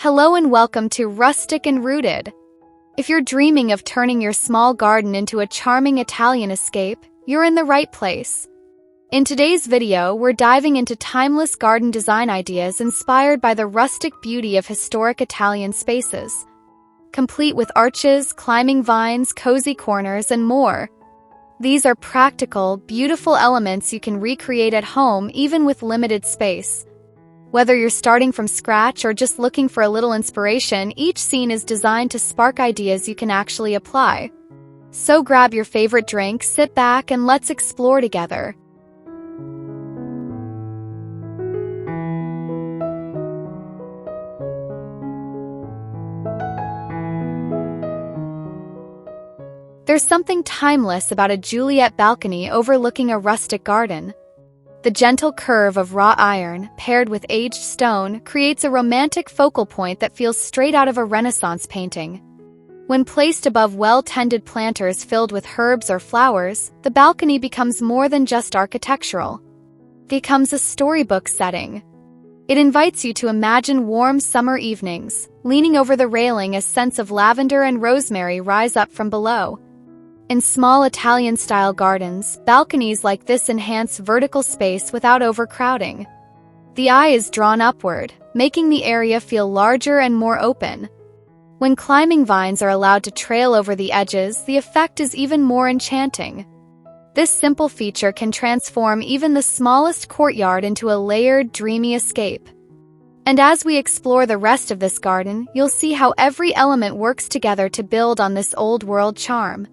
Hello and welcome to Rustic and Rooted. If you're dreaming of turning your small garden into a charming Italian escape, you're in the right place. In today's video, we're diving into timeless garden design ideas inspired by the rustic beauty of historic Italian spaces. Complete with arches, climbing vines, cozy corners, and more. These are practical, beautiful elements you can recreate at home even with limited space. Whether you're starting from scratch or just looking for a little inspiration, each scene is designed to spark ideas you can actually apply. So grab your favorite drink, sit back, and let's explore together. There's something timeless about a Juliet balcony overlooking a rustic garden. The gentle curve of wrought iron, paired with aged stone, creates a romantic focal point that feels straight out of a Renaissance painting. When placed above well-tended planters filled with herbs or flowers, the balcony becomes more than just architectural. It becomes a storybook setting. It invites you to imagine warm summer evenings, leaning over the railing as scents of lavender and rosemary rise up from below. In small Italian-style gardens, balconies like this enhance vertical space without overcrowding. The eye is drawn upward, making the area feel larger and more open. When climbing vines are allowed to trail over the edges, the effect is even more enchanting. This simple feature can transform even the smallest courtyard into a layered, dreamy escape. And as we explore the rest of this garden, you'll see how every element works together to build on this old-world charm.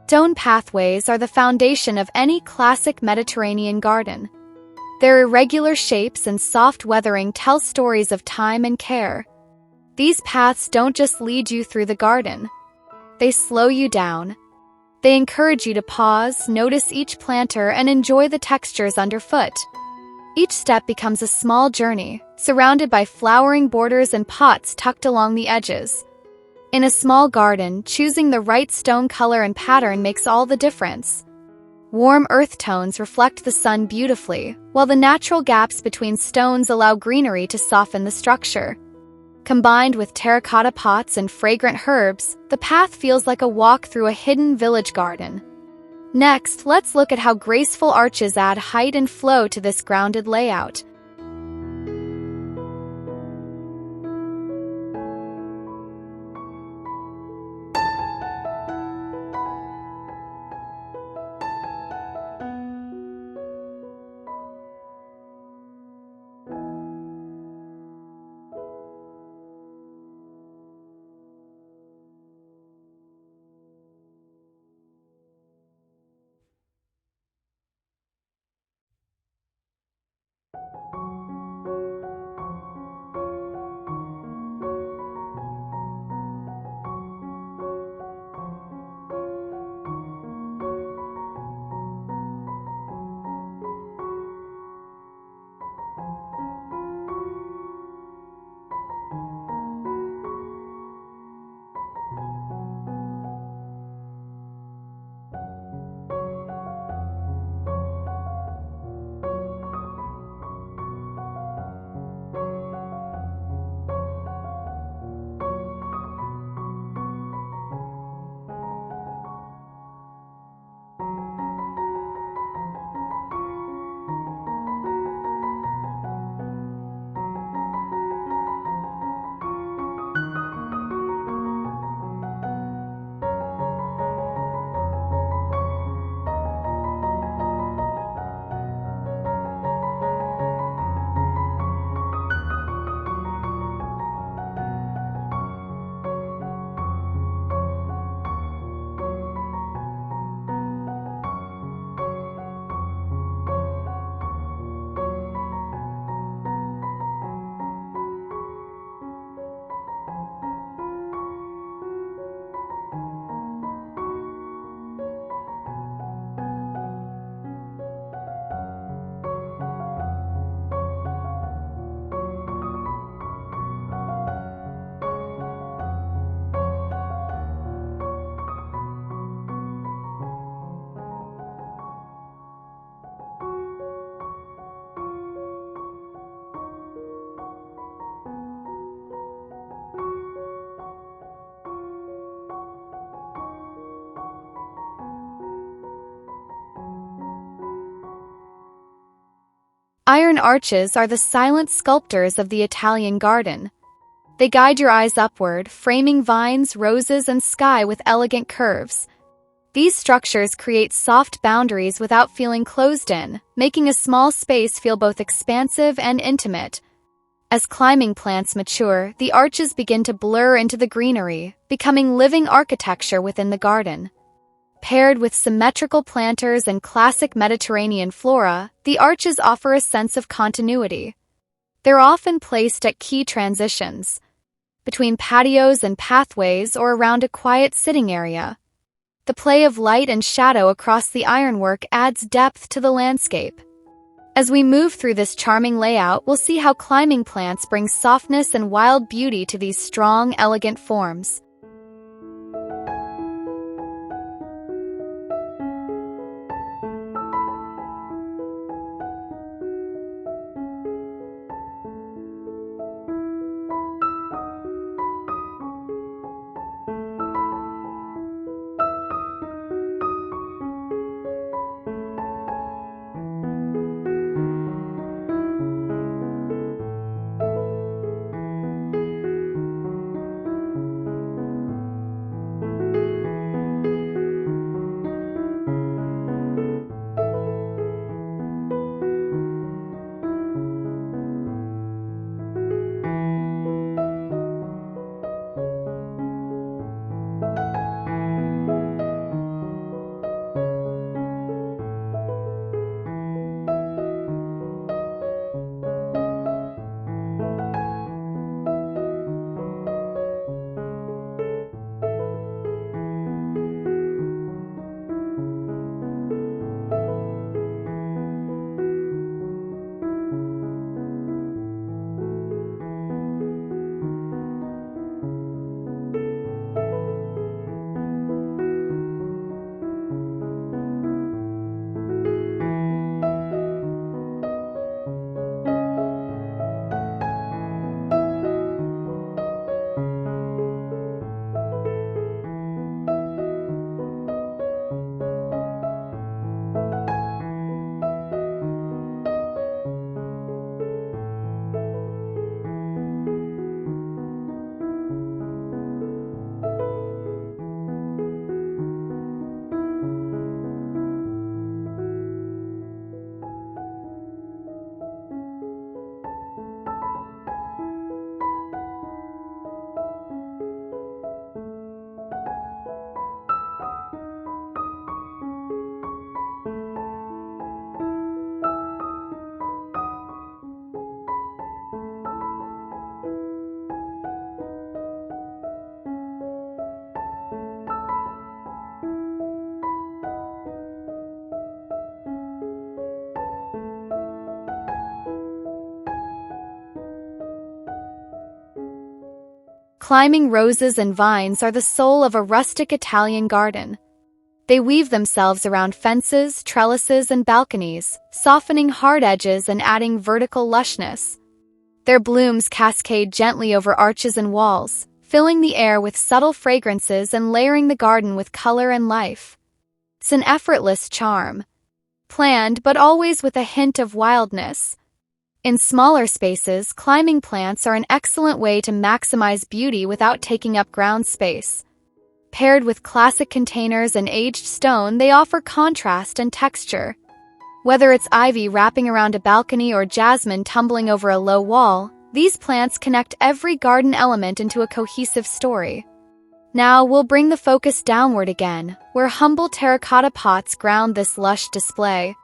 Stone pathways are the foundation of any classic Mediterranean garden. Their irregular shapes and soft weathering tell stories of time and care. These paths don't just lead you through the garden. They slow you down. They encourage you to pause, notice each planter, and enjoy the textures underfoot. Each step becomes a small journey, surrounded by flowering borders and pots tucked along the edges. In a small garden, choosing the right stone color and pattern makes all the difference. Warm earth tones reflect the sun beautifully, while the natural gaps between stones allow greenery to soften the structure. Combined with terracotta pots and fragrant herbs, the path feels like a walk through a hidden village garden. Next, let's look at how graceful arches add height and flow to this grounded layout. Iron arches are the silent sculptors of the Italian garden. They guide your eyes upward, framing vines, roses, and sky with elegant curves. These structures create soft boundaries without feeling closed in, making a small space feel both expansive and intimate. As climbing plants mature, the arches begin to blur into the greenery, becoming living architecture within the garden. Paired with symmetrical planters and classic Mediterranean flora, the arches offer a sense of continuity. They're often placed at key transitions, between patios and pathways or around a quiet sitting area. The play of light and shadow across the ironwork adds depth to the landscape. As we move through this charming layout, we'll see how climbing plants bring softness and wild beauty to these strong, elegant forms. Climbing roses and vines are the soul of a rustic Italian garden. They weave themselves around fences, trellises, and balconies, softening hard edges and adding vertical lushness. Their blooms cascade gently over arches and walls, filling the air with subtle fragrances and layering the garden with color and life. It's an effortless charm, planned but always with a hint of wildness. In smaller spaces, climbing plants are an excellent way to maximize beauty without taking up ground space. Paired with classic containers and aged stone, they offer contrast and texture. Whether it's ivy wrapping around a balcony or jasmine tumbling over a low wall, these plants connect every garden element into a cohesive story. Now we'll bring the focus downward again, where humble terracotta pots ground this lush display.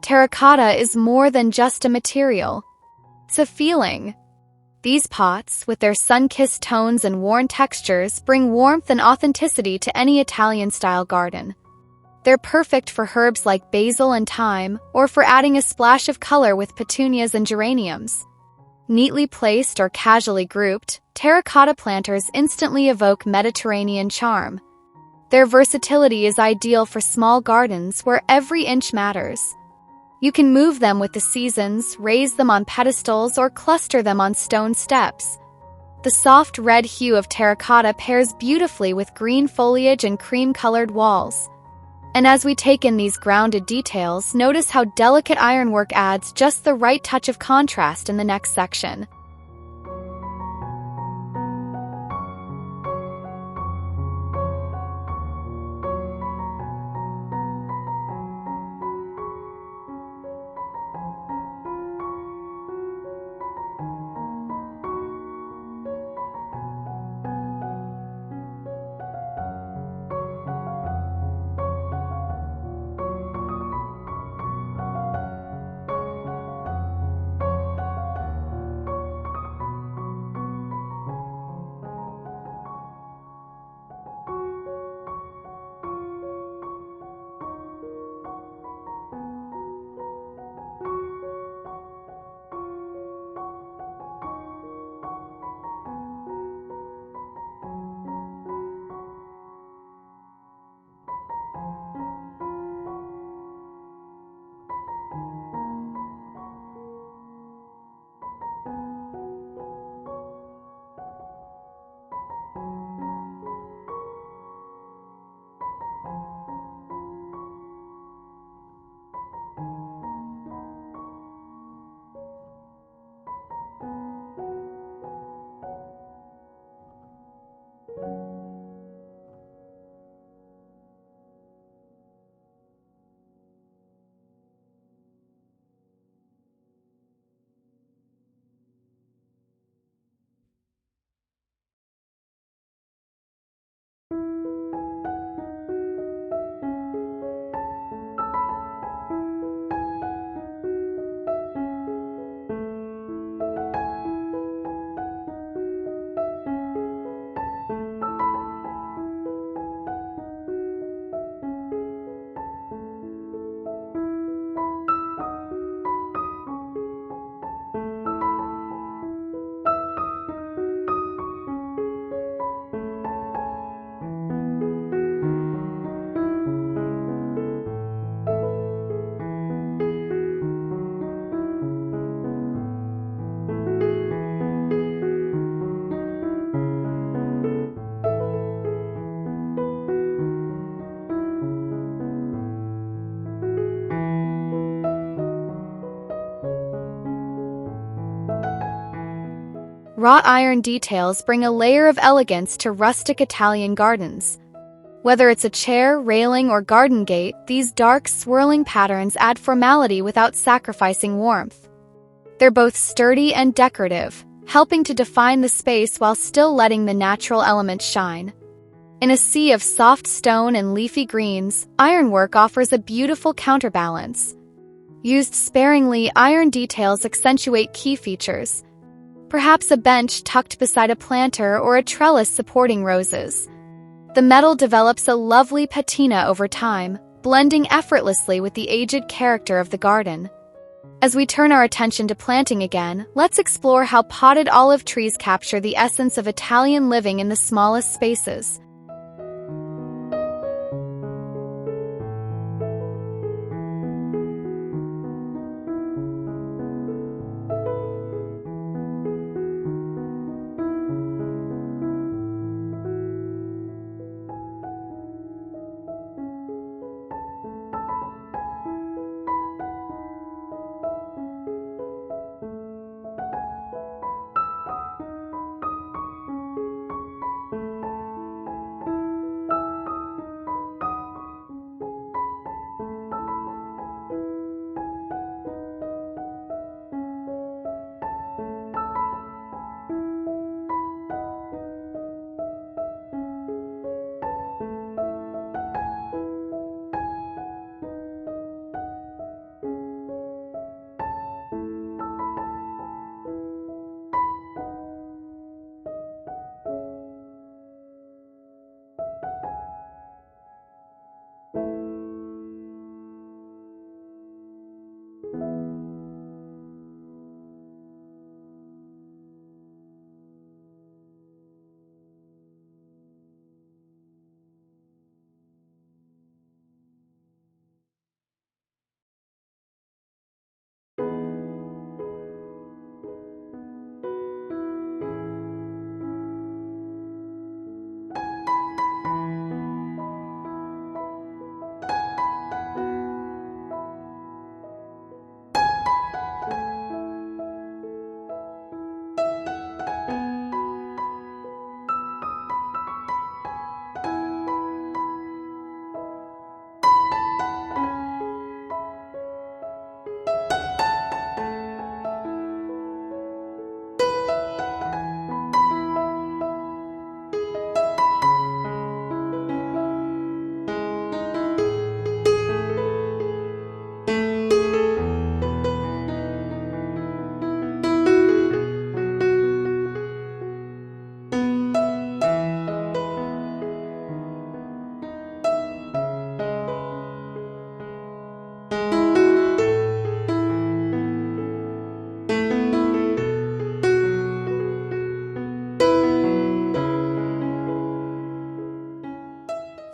Terracotta is more than just a material. It's a feeling. These pots, with their sun-kissed tones and worn textures, bring warmth and authenticity to any Italian-style garden. They're perfect for herbs like basil and thyme, or for adding a splash of color with petunias and geraniums. Neatly placed or casually grouped, terracotta planters instantly evoke Mediterranean charm. Their versatility is ideal for small gardens where every inch matters. You can move them with the seasons, raise them on pedestals, or cluster them on stone steps. The soft red hue of terracotta pairs beautifully with green foliage and cream-colored walls. And as we take in these grounded details, notice how delicate ironwork adds just the right touch of contrast in the next section. Wrought iron details bring a layer of elegance to rustic Italian gardens. Whether it's a chair, railing, or garden gate, these dark, swirling patterns add formality without sacrificing warmth. They're both sturdy and decorative, helping to define the space while still letting the natural elements shine. In a sea of soft stone and leafy greens, ironwork offers a beautiful counterbalance. Used sparingly, iron details accentuate key features. Perhaps a bench tucked beside a planter or a trellis supporting roses. The metal develops a lovely patina over time, blending effortlessly with the aged character of the garden. As we turn our attention to planting again, let's explore how potted olive trees capture the essence of Italian living in the smallest spaces.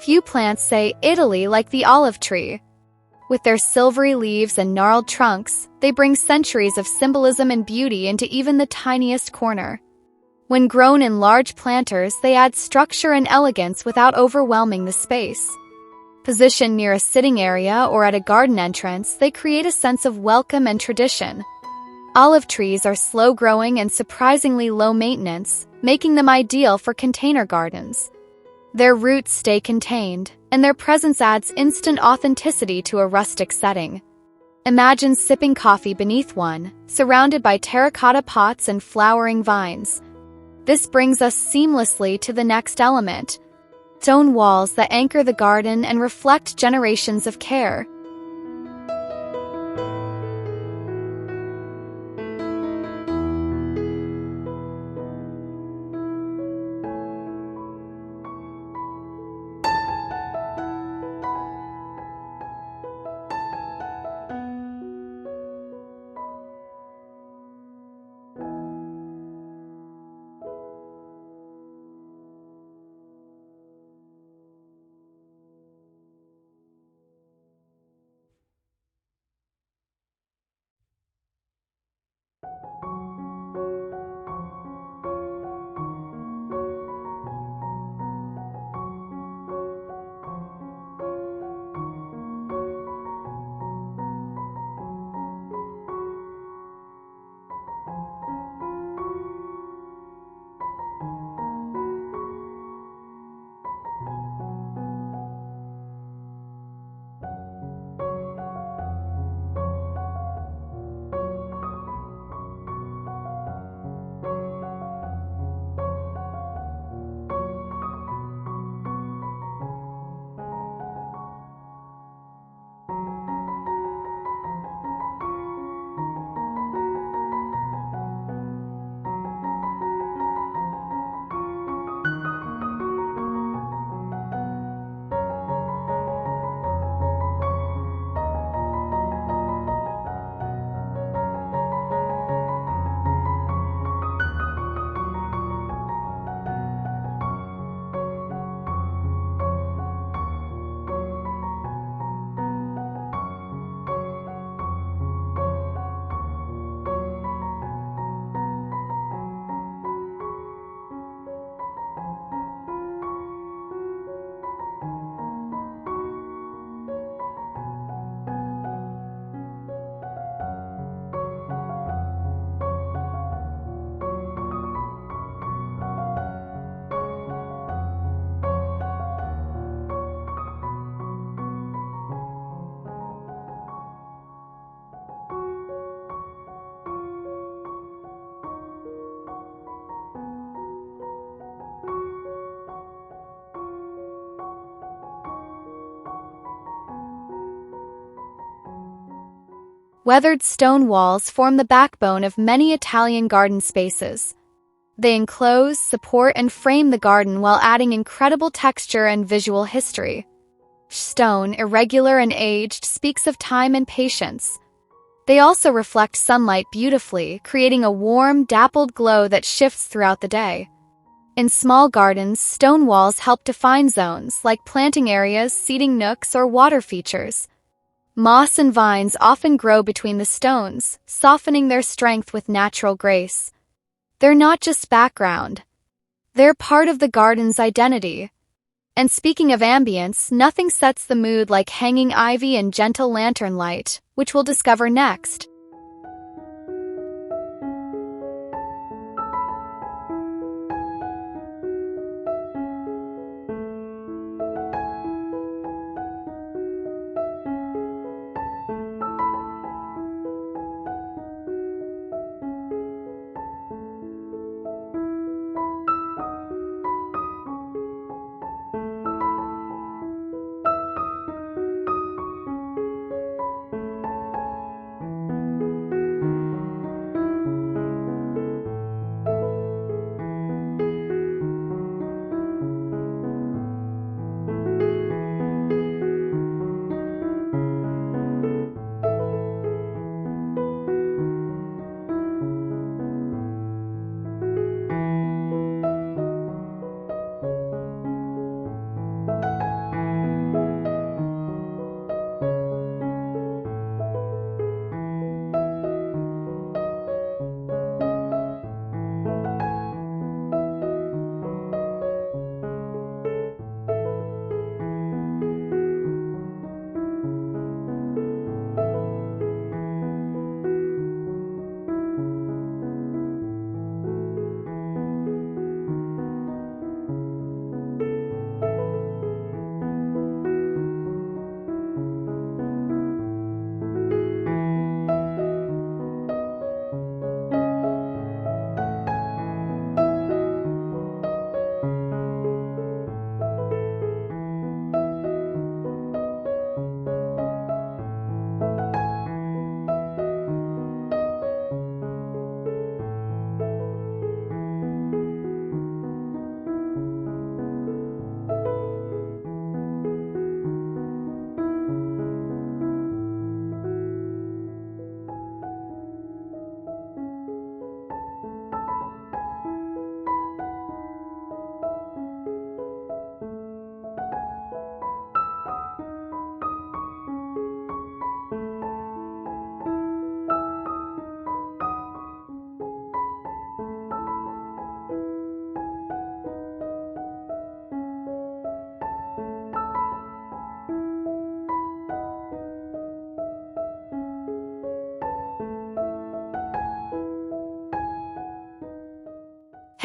Few plants say Italy like the olive tree. With their silvery leaves and gnarled trunks, they bring centuries of symbolism and beauty into even the tiniest corner. When grown in large planters, they add structure and elegance without overwhelming the space. Positioned near a sitting area or at a garden entrance, they create a sense of welcome and tradition. Olive trees are slow-growing and surprisingly low maintenance, making them ideal for container gardens. Their roots stay contained, and their presence adds instant authenticity to a rustic setting. Imagine sipping coffee beneath one, surrounded by terracotta pots and flowering vines. This brings us seamlessly to the next element: stone walls that anchor the garden and reflect generations of care. Weathered stone walls form the backbone of many Italian garden spaces. They enclose, support, and frame the garden while adding incredible texture and visual history. Stone, irregular and aged, speaks of time and patience. They also reflect sunlight beautifully, creating a warm, dappled glow that shifts throughout the day. In small gardens, stone walls help define zones, like planting areas, seating nooks, or water features. Moss and vines often grow between the stones, softening their strength with natural grace. They're not just background. They're part of the garden's identity. And speaking of ambience, nothing sets the mood like hanging ivy and gentle lantern light, which we'll discover next.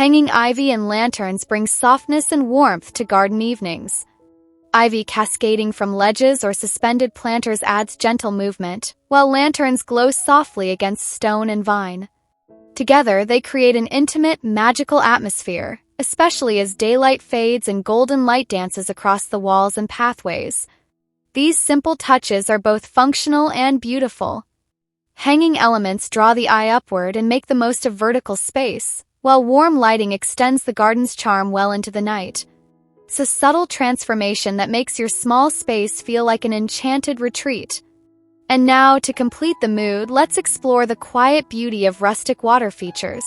Hanging ivy and lanterns bring softness and warmth to garden evenings. Ivy cascading from ledges or suspended planters adds gentle movement, while lanterns glow softly against stone and vine. Together, they create an intimate, magical atmosphere, especially as daylight fades and golden light dances across the walls and pathways. These simple touches are both functional and beautiful. Hanging elements draw the eye upward and make the most of vertical space, while warm lighting extends the garden's charm well into the night. It's a subtle transformation that makes your small space feel like an enchanted retreat. And now, to complete the mood, let's explore the quiet beauty of rustic water features.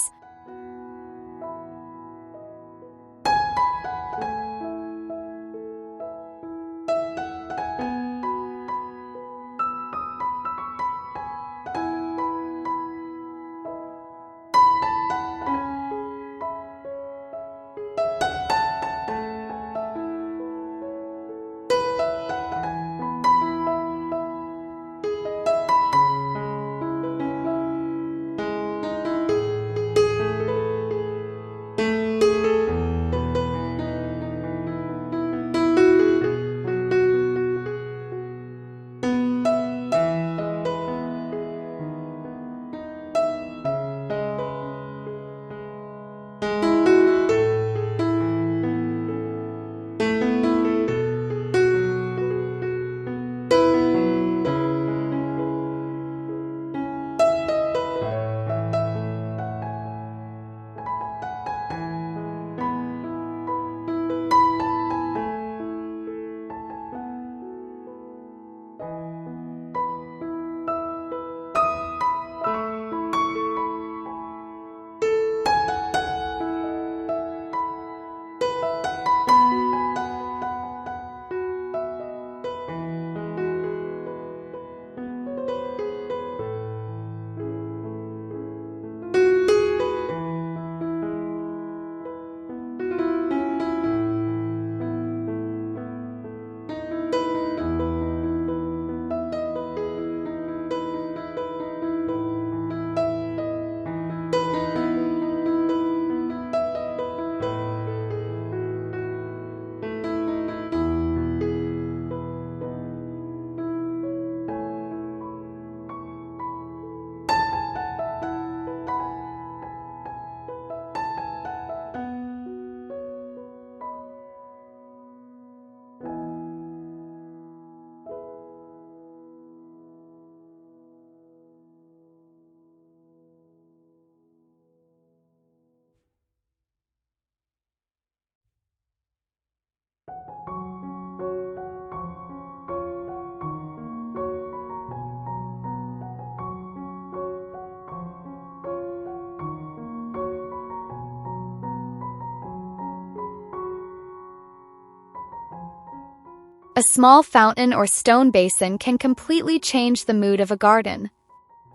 A small fountain or stone basin can completely change the mood of a garden.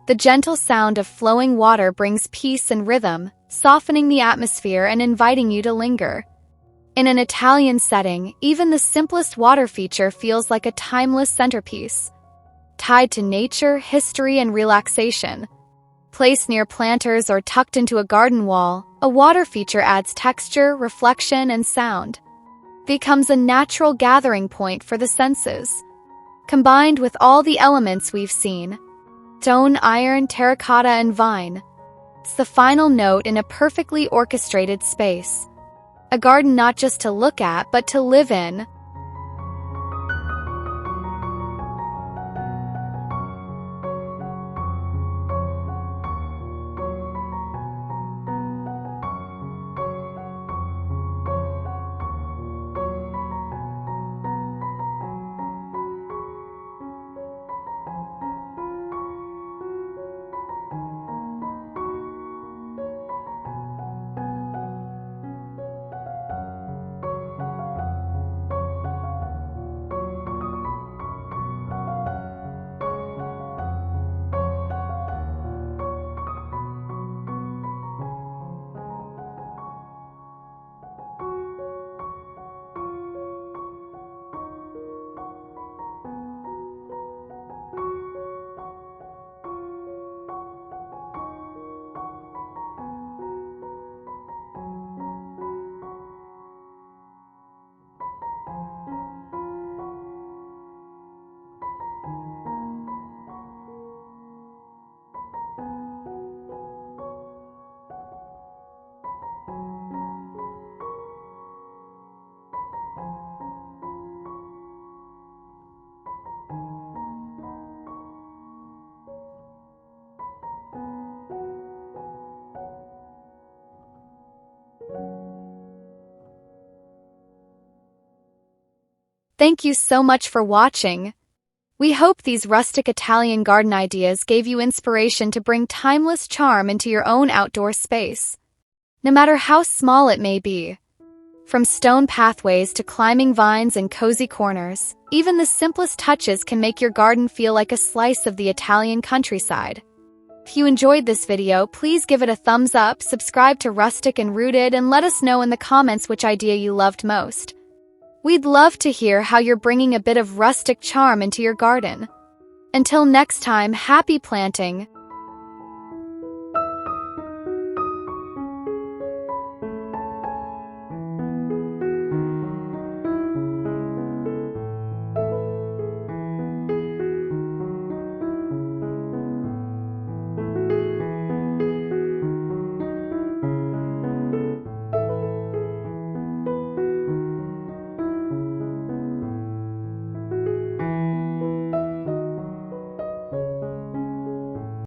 The gentle sound of flowing water brings peace and rhythm, softening the atmosphere and inviting you to linger. In an Italian setting, even the simplest water feature feels like a timeless centerpiece, tied to nature, history, and relaxation. Placed near planters or tucked into a garden wall, a water feature adds texture, reflection, and sound. Becomes a natural gathering point for the senses. Combined with all the elements we've seen, stone, iron, terracotta, and vine, it's the final note in a perfectly orchestrated space. A garden not just to look at, but to live in. Thank you so much for watching. We hope these rustic Italian garden ideas gave you inspiration to bring timeless charm into your own outdoor space, no matter how small it may be. From stone pathways to climbing vines and cozy corners, even the simplest touches can make your garden feel like a slice of the Italian countryside. If you enjoyed this video, please give it a thumbs up, subscribe to Rustic and Rooted, and let us know in the comments which idea you loved most. We'd love to hear how you're bringing a bit of rustic charm into your garden. Until next time, happy planting!